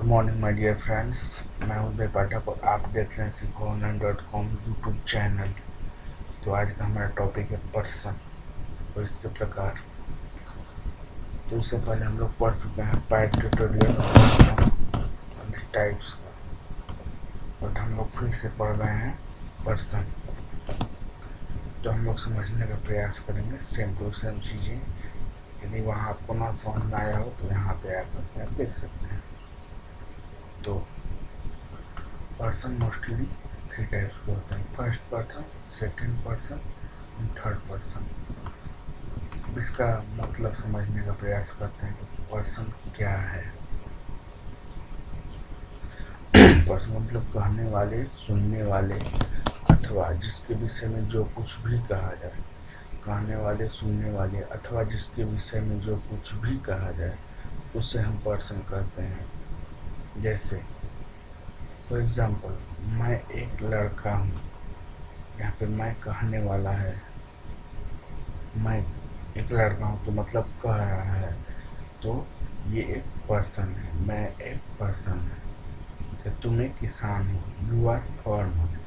Good morning my dear friends, मैं उदय पाठक और आप देख रहे हैं Sikho-Online.com यूट्यूब चैनल। तो आज का हमारा टॉपिक है पर्सन और इसके प्रकार। तो इससे पहले हम लोग पढ़ चुके हैं पार्ट ट्यूटोरियल और टाइप्स का, बट हम लोग फिर से पढ़ रहे हैं पर्सन। तो हम लोग समझने का प्रयास करेंगे सेम टू सेम चीज़ें। यदि वहाँ आपको ना समझ में आया हो तो यहाँ पे आकर आप देख सकते हैं। तो पर्सन मोस्टली 3 टाइप्स के होते हैं, first person, second person and third person. इसका मतलब समझने का प्रयास करते हैं कि पर्सन क्या है। पर्सन मतलब कहने वाले, सुनने वाले अथवा जिसके विषय में जो कुछ भी कहा जाए। कहने वाले, सुनने वाले अथवा जिसके विषय में जो कुछ भी कहा जाए उसे हम पर्सन कहते हैं। जैसे फॉर एग्जाम्पल, मैं एक लड़का हूँ, यहाँ पे मैं कहने वाला है। मैं एक लड़का हूँ तो मतलब कह रहा है, तो ये एक पर्सन है। मैं एक पर्सन है। तो तुम एक किसान हो, यू आर फार्मर,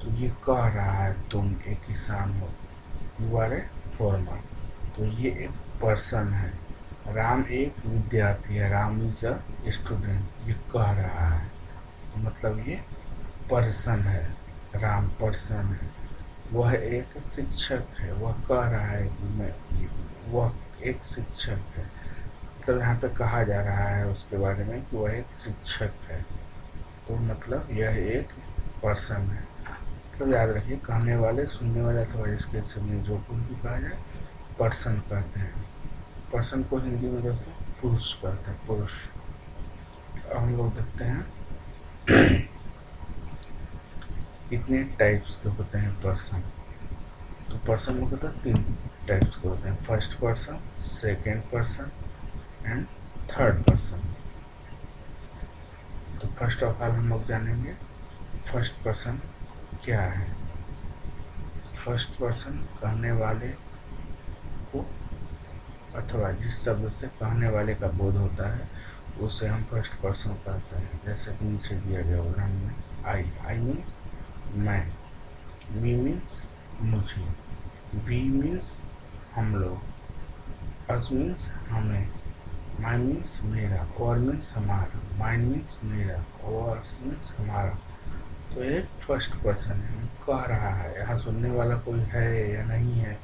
तो ये कह रहा है तुम एक किसान हो, यू आर ए फार्मर, तो ये एक पर्सन है। राम एक विद्यार्थी है, राम इज अ स्टूडेंट, ये कह रहा है, तो मतलब ये पर्सन है। राम पर्सन है। वह एक शिक्षक है, वह कह रहा है कि वह एक शिक्षक है, मतलब यहाँ पे कहा जा रहा है उसके बारे में कि वह एक शिक्षक है, तो मतलब यह एक पर्सन है। तो याद रखिए, कहने वाले, सुनने वाले अथवा इसके समय जो कुछ भी कहा जाए पर्सन कहते हैं। पर्सन को हिंदी में दोस्तों पुरुष कहते हैं, पुरुष। अब हम लोग देखते हैं कितने टाइप्स के होते हैं पर्सन। तो पर्सन में होता है 3 टाइप्स के होते हैं, first person, second person and third person. तो फर्स्ट ऑफ ऑल हम लोग जानेंगे फर्स्ट पर्सन क्या है। फर्स्ट पर्सन कहने वाले को अथवा जिस शब्द से कहने वाले का बोध होता है उसे हम फर्स्ट पर्सन कहते हैं। जैसे कि नीचे दिया गया उदाहरण में आई मीन्स मैं, मी मीन्स मुझे, वी मीन्स हम लोग, अस मीन्स हमें, माई मीन्स मेरा, और मीन्स हमारा, माइंड मीन्स मेरा, और मीन्स हमारा। तो एक फर्स्ट पर्सन है, कह रहा है। यहाँ सुनने वाला कोई है या नहीं है,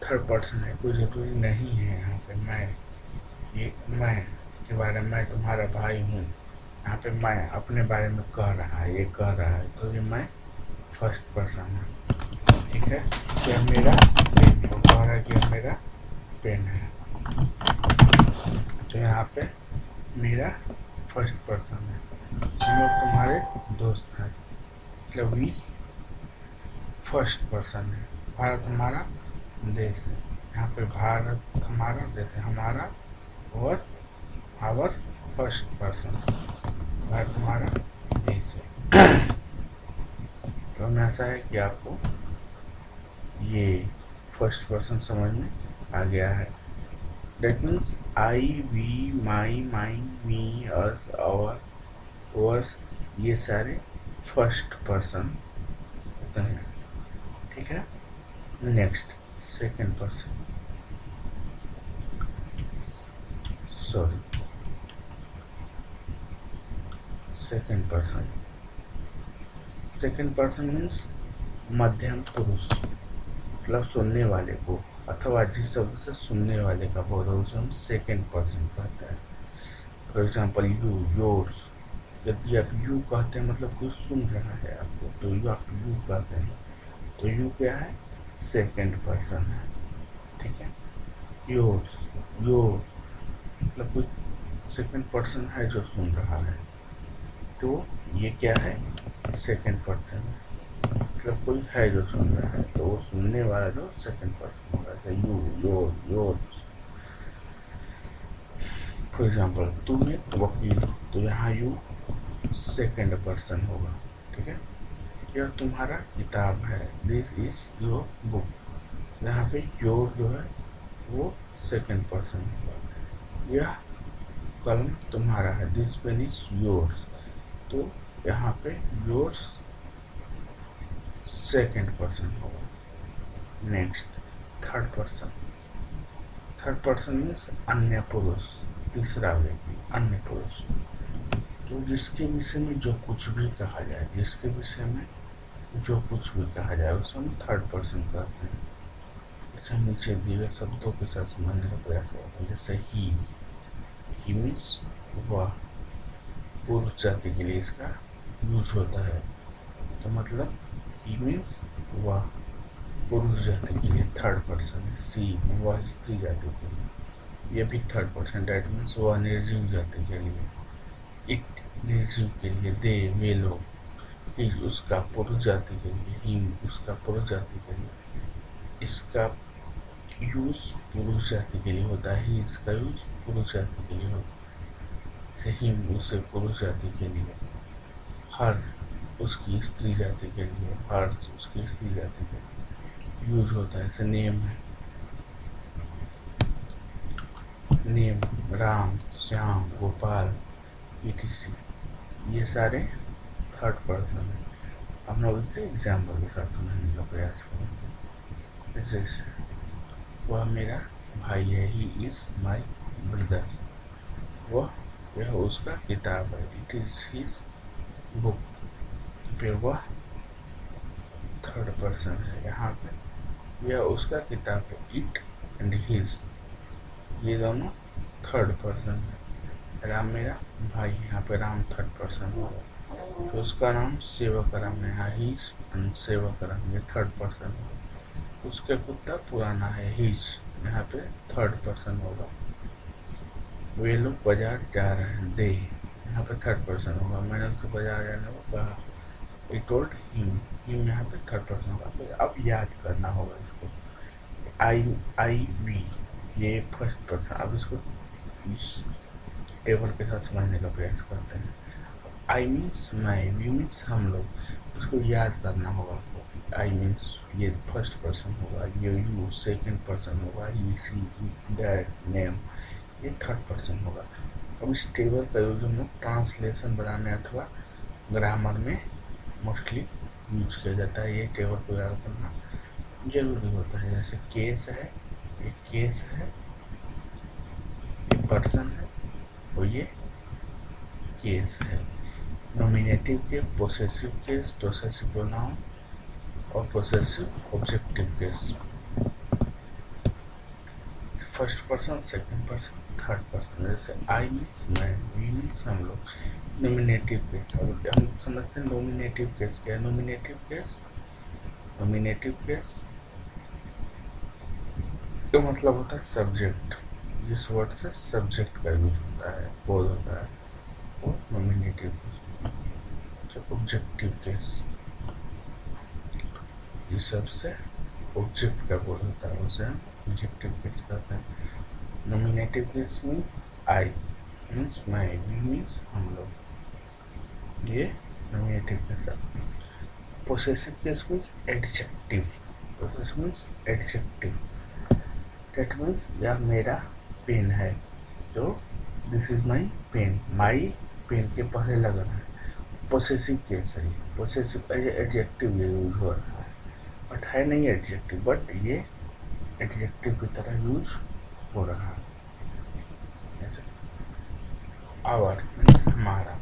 थर्ड पर्सन है, कोई जरूरी नहीं है। यहाँ पे मैं के बारे में, मैं तुम्हारा भाई हूँ, यहाँ पे मैं अपने बारे में कह रहा है, ये कह रहा है, तो ये मैं फर्स्ट पर्सन है। ठीक है, यह मेरा पेन है, वो कह रहा है कि यह मेरा पेन है, तो यहाँ पे मेरा फर्स्ट पर्सन है। हम लोग तुम्हारे दोस्त हैं, मतलब वी फर्स्ट पर्सन है। भारत हमारा देश है, यहाँ पे भारत हमारा देश है, हमारा और आवर फर्स्ट पर्सन, भारत हमारा देश है। तो हमें ऐसा है कि आपको ये फर्स्ट पर्सन समझ में आ गया है। That means I, we, my, mine, me, us, our, ours, ये सारे फर्स्ट पर्सन होते हैं। ठीक है, next second person, sorry second person. Second person means मध्यम पुरुष, मतलब सुनने वाले को अथवा जिस शब्द से सुनने वाले का बोध हो उसे हम सेकेंड पर्सन कहते हैं। For example you, yours. यदि आप यू कहते हैं मतलब कोई सुन रहा है आपको, तो यू आप यू कहते हैं, तो यू क्या है, सेकेंड पर्सन है। ठीक है, योर्स, योर मतलब कोई सेकेंड पर्सन है जो सुन रहा है, तो ये क्या है, सेकेंड पर्सन है, मतलब कोई है जो सुन रहा है, तो वो सुनने वाला जो सेकेंड पर्सन होगा। जैसे you, your, yours. For example तुम एक वकील, तो यहाँ यू सेकेंड पर्सन होगा। ठीक है, यह तुम्हारा किताब है, दिस इज योर बुक, यहाँ पे योर जो है वो सेकेंड पर्सन होगा। यह कलम तुम्हारा है, दिस पेन इज योर्स, तो यहाँ पे योर्स सेकेंड पर्सन होगा। नेक्स्ट थर्ड पर्सन मीन्स अन्य पुरुष, तीसरा व्यक्ति अन्य पुरुष। तो जिसके विषय में जो कुछ भी कहा जाए, जिसके विषय में जो कुछ भी कहा जाए उसे हम थर्ड पर्सन कहते हैं। जैसे नीचे दिए गए शब्दों के साथ समझने का प्रयास करते हैं। जैसे ही मीन्स वह, पुरुष जाति के लिए इसका यूज होता है, तो मतलब ही मीन्स वह पुरुष जाति के लिए थर्ड पर्सन है। सी वह स्त्री जाति के लिए, ये भी थर्ड पर्सन। डेट मीन्स वह निर्जीव जाति के लिए। इट निर्जीव के लिए। दे वे लोग। ही उसका पुरुष जाति के लिए। हिम उसका पुरुष जाति के लिए। इसका यूज पुरुष जाति के लिए होता है। ही इसका यूज पुरुष जाति के लिए होता है। हिम उसे पुरुष जाति के लिए। हर उसकी स्त्री जाति के लिए। हर उसकी स्त्री जाति के लिए यूज होता है। जैसे नेम है, नेम राम, श्याम, गोपाल, etc. ये सारे थर्ड पर्सन है। हम लोग इसे एग्जाम्पल के साथ समझने का प्रयास करेंगे। जैसे वह मेरा भाई है, ही इज माई ब्रदर। यह उसका किताब है, इट इज हिज बुक। फिर वह थर्ड पर्सन है, यहाँ पे यह उसका किताब है, इट एंड हिज, ये दोनों थर्ड पर्सन है। राम मेरा भाई, यहाँ पे राम थर्ड पर्सन होगा। तो उसका नाम सेवक राम है, यहाँ हिज एंड सेवक राम, ये थर्ड पर्सन होगा। उसका कुत्ता पुराना है, हिज, यहाँ पे थर्ड पर्सन होगा। वे लोग बाजार जा रहे हैं, दे, यहाँ पे थर्ड पर्सन होगा। मैंने उसको बाजार जाने को कहा, आई टोल्ड हिम, यहाँ पे थर्ड पर्सन होगा। तो अब याद करना होगा इसको। आई वी, ये फर्स्ट पर्सन। अब इसको इस टेबल के साथ समझने का प्रयास करते हैं। आई मीन्स मैं, वी मीन्स हम लोग, उसको याद करना होगा आपको। आई मीन्स ये फर्स्ट पर्सन होगा, ये यू सेकेंड पर्सन होगा, ही सी दैट नेम ये थर्ड पर्सन होगा। अब इस टेबल का यूज हम लोग ट्रांसलेशन बनाने अथवा ग्रामर में मोस्टली यूज किया जाता है। ये टेबल को याद करना जरूरी होता है। जैसे केस है, ये केस है, ये पर्सन है और ये केस है। Nominative case, possessive case, possessive pronoun और possessive objective case. First person, second person, third person. जैसे आई मीन्स मैं, वी मीन्स हम लोग। नॉमिनेटिव केस, हम समझते हैं नॉमिनेटिव केस क्या है। नॉमिनेटिव केस का मतलब होता है सब्जेक्ट। जिस वर्ड से सब्जेक्ट का यूज होता है, बोध होता है, वो नॉमिनेटिव केस। ऑब्जेक्टिव केस, जिस सबसे ऑब्जेक्ट का बोध होता है उसे हम ऑब्जेक्टिव केस कहते हैं। Nominative case means I means मैं, वी मीन्स हम लोग, ये नॉमिनेटिव केस है। Possessive case means adjective. Possessive means adjective. That means यह मेरा पेन है, तो this is my pen. My pen के पहले लगना है। पोसेसिव केस है, पोसेसिव एडजेक्टिव ये यूज हो रहा है, बट है नहीं एडजेक्टिव, बट ये एडजेक्टिव की तरह यूज हो रहा है। जैसे आवर मीन्स हमारा,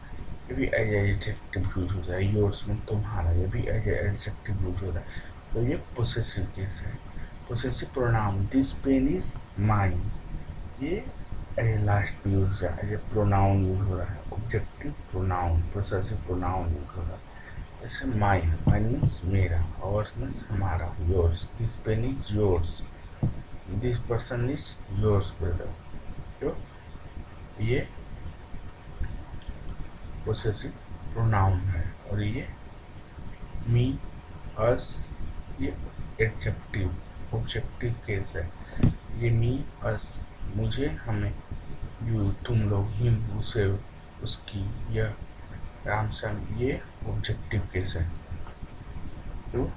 ये भी एज एडजेक्टिव यूज हो रहा है। योर्स मीन्स तुम्हारा, ये भी एज एडजेक्टिव यूज हो रहा है। तो ये पोसेसिव केस है। Possessive pronoun, this pen is mine, ये लास्ट पे यूज है, ये प्रोनाउन यूज हो रहा है। Objective pronoun, possessive pronoun use हो रहा है। जैसे माइन, माइन मीन्स मेरा, आवर्स मीन्स हमारा, yours, this pen is yours, this person is yours brother. तो ये पोसेसिव प्रोनाउन है। और ये मी, अस, ये एडजेक्टिव ऑब्जेक्टिव केस है। ये मी, अस, मुझे, हमें, यू, तुम लोग, हिम, उसे, उसकी, यह, राम, श्याम, ये ऑब्जेक्टिव केस है। तो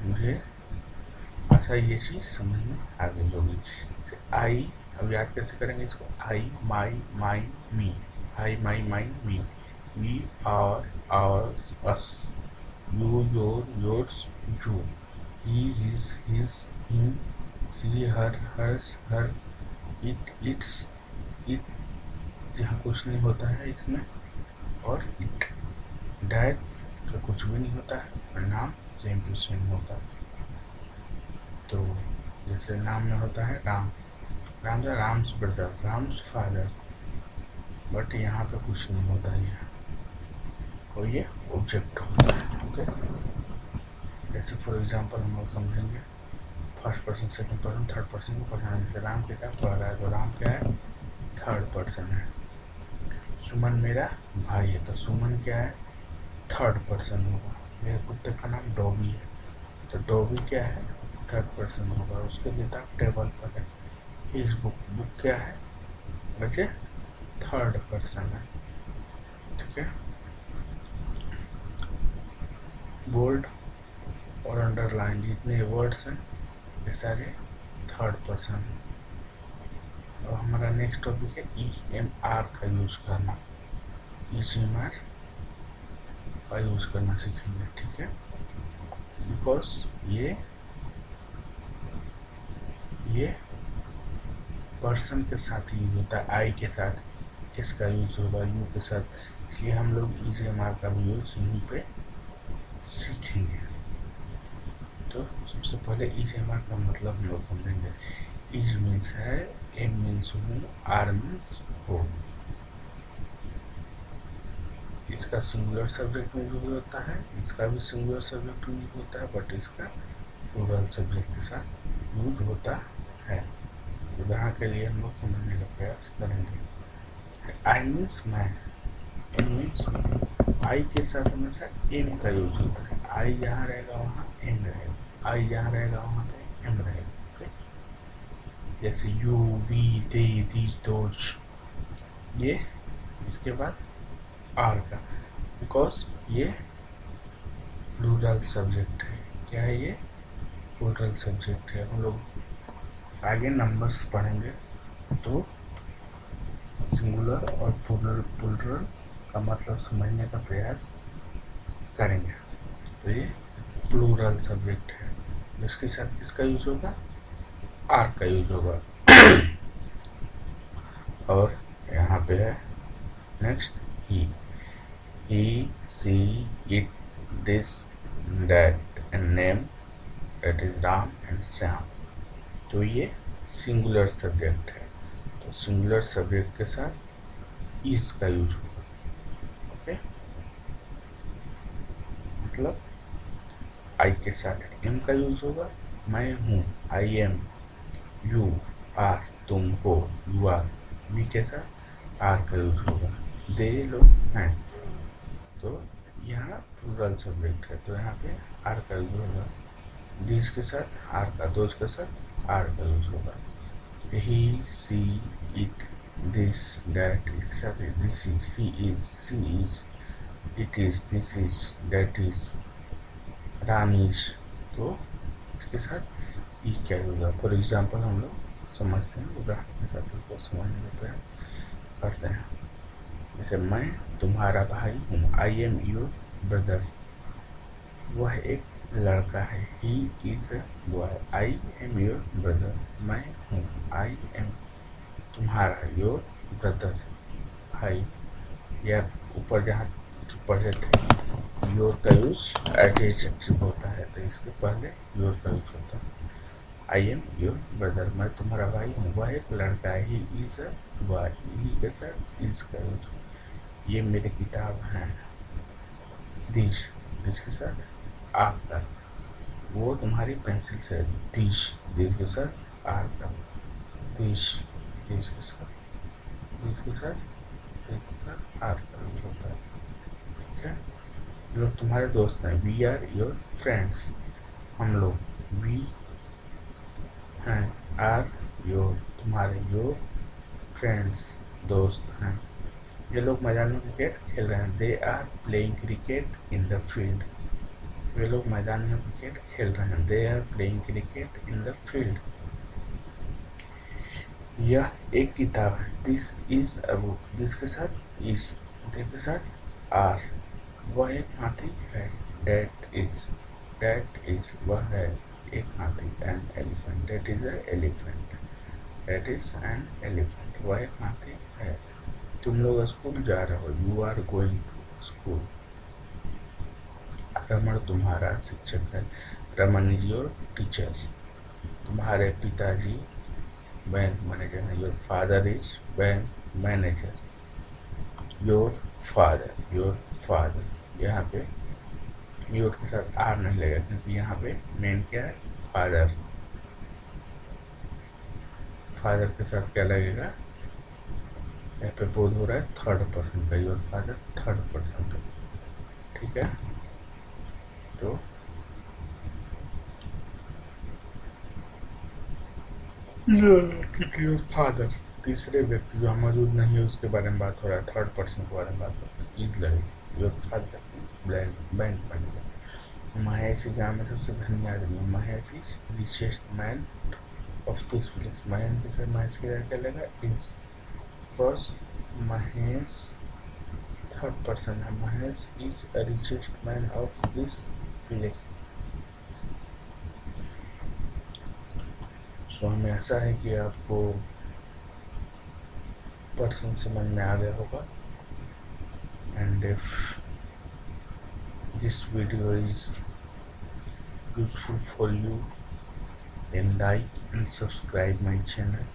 मुझे आशा ये चीज समझ में आ गई होगी। आई अब याद कैसे करेंगे इसको? I, my, mine, me. I, my, mine, me. We, ours, us. You, your, yours, you. He, his, his, him. She, her, hers, her. It, its, it यहाँ कुछ नहीं होता है इसमें, और इट। डैड का कुछ भी नहीं होता है, और नाम सेम टू सेम होता है। तो जैसे नाम में होता है Ram, Ram the Ram's brother, Ram's father, but यहाँ पे कुछ नहीं होता है, और ये ऑब्जेक्ट होता है। ओके, जैसे फॉर एग्जांपल हम लोग समझेंगे first person, second person, third person को पढ़ाने से। राम के क्या पढ़ रहा है, तो राम क्या है? थर्ड पर्सन है। सुमन मेरा भाई है, तो सुमन क्या है? थर्ड पर्सन होगा। मेरे कुत्ते का नाम डॉगी है, तो डॉगी क्या है? थर्ड पर्सन होगा। उसके किताब टेबल पर है। इस बुक, बुक क्या है बच्चे? थर्ड पर्सन है। ठीक है, बोल्ड और अंडरलाइन जितने वर्ड्स हैं ये सारे थर्ड पर्सन है। और हमारा नेक्स्ट टॉपिक है EMR का यूज करना। EMR का यूज करना सीखेंगे। ठीक है, बिकॉज ये पर्सन के साथ यूज होता है, आई के साथ इसका यूज होगा, यू के साथ, इसलिए हम लोग EMR का भी यूज यहीं पे सीखेंगे। तो सबसे पहले EMR का मतलब हम लोग समझेंगे। इज मीन्स है, एम मीन्स हूँ, आर मीन्स हो। इसका सिंगुलर सब्जेक्ट में यूज होता है, इसका भी सिंगुलर सब्जेक्ट में यूज होता है, बट इसका प्लूरल सब्जेक्ट के साथ यूज होता है। उदाहरण के लिए हम लोग समझने का प्रयास करेंगे। आई मीन्स मैं, एम मीन्स आई के साथ हमेशा एम का यूज होता है। आई जहाँ रहेगा वहाँ एम रहेगा, आई जहाँ रहेगा वहाँ पे एम रहेगा। जैसे you, we, they, these, those, ये इसके बाद आर का, बिकॉज ये प्लूरल सब्जेक्ट है। क्या है ये? प्लूरल सब्जेक्ट है। हम लोग आगे नंबर्स पढ़ेंगे तो सिंगुलर और प्लूरल का मतलब समझने का प्रयास करेंगे। तो ये प्लूरल सब्जेक्ट है, जिसके साथ किसका यूज होगा? आर का यूज होगा। और यहाँ पे है next he, she, it, this, that, and name, that is Ram and Shyam. तो ये सिंगुलर सब्जेक्ट है, तो सिंगुलर सब्जेक्ट के साथ इज का यूज होगा। ओके, मतलब आई के साथ एम का यूज होगा, मैं हूँ, आई एम, यू आर, तुम हो, यू आर, वी के साथ आर का यूज होगा, दे लोग हैं, तो यहाँ प्लूरल सब्जेक्ट है, तो यहाँ पे आर का यूज होगा। दिस के साथ आर का, दोज के साथ आर का यूज होगा। He, she, it, this, that, इसके साथ this is, he is, she is, it is, this is, that is, Ram is, तो इसके साथ ई क्या होगा। फॉर एग्जाम्पल हम लोग समझते हैं, उदाहरण के साथ इसको समझने का प्रयास करते हैं। जैसे मैं तुम्हारा भाई हूँ, आई एम योर ब्रदर। वह एक लड़का है, he is a boy, I am your brother. मैं हूँ, आई एम तुम्हारा, योर ब्रदर भाई। या ऊपर जहाँ पढ़े थे योर का यूज एडजेक्टिव होता है, तो इसके पहले योर का यूज होता है। आई एम योर ब्रदर, मैं तुम्हारा भाई हूँ, वह एक लड़का है, ही इज अ बॉय, ही के साथ इज का यूज। ये मेरी किताब है, दिश, दिश के साथ आपका, वो तुम्हारी पेंसिल से, दिश, दिश के साथ आपका, दिश, दिश के साथ, दिश के साथ, दिश के साथ आपका यूज होता है। ठीक है, लोग तुम्हारे दोस्त हैं, वी आर योर फ्रेंड्स, हम लोग, वी हैं, आर योर तुम्हारे, योर फ्रेंड्स दोस्त हैं। ये लोग मैदान में क्रिकेट खेल रहे हैं, they are playing cricket in the field. वे लोग मैदान में क्रिकेट खेल रहे हैं, they are playing cricket in the field. यह एक किताब है। This is a book. This के साथ इज, दे के साथ आर। वह एक हाथी है। दैट इज वह है एक हाथी। An elephant, that is a elephant. That is an elephant, वह एक हाथी है। तुम लोग स्कूल जा रहे हो, you are going to school. Raman तुम्हारा शिक्षक है। Raman is your teacher. तुम्हारे पिताजी बैंक मैनेजर है। Your father is bank manager. Your father यहाँ पे योर के साथ आर नहीं लगेगा, क्योंकि यहाँ पे मेन क्या है, फादर। फादर के साथ क्या लगेगा, यहाँ पे बोध हो रहा है थर्ड पर्सन का। योर फादर थर्ड पर्सन का, ठीक है। तो योर फादर तीसरे व्यक्ति जो मौजूद नहीं है उसके बारे में बात हो रहा है, थर्ड पर्सन के बारे में बात हो रहा है। इज लगेगी। Your father bank manager. Mahesh गाँव में सबसे धनी आदमी है। Mahesh is richest man of this village. Mahesh के क्या लगा, is. First Mahesh third person है। Mahesh is a richest man of this village. So हमें ऐसा है कि आपको पर्सन समझ में आ गया होगा। And if this video is useful for you, then like and subscribe my channel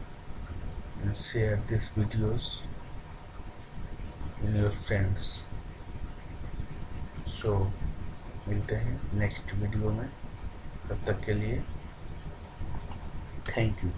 and share these videos in your friends. So मिलते हैं नेक्स्ट वीडियो में, तब तक के लिए थैंक यू।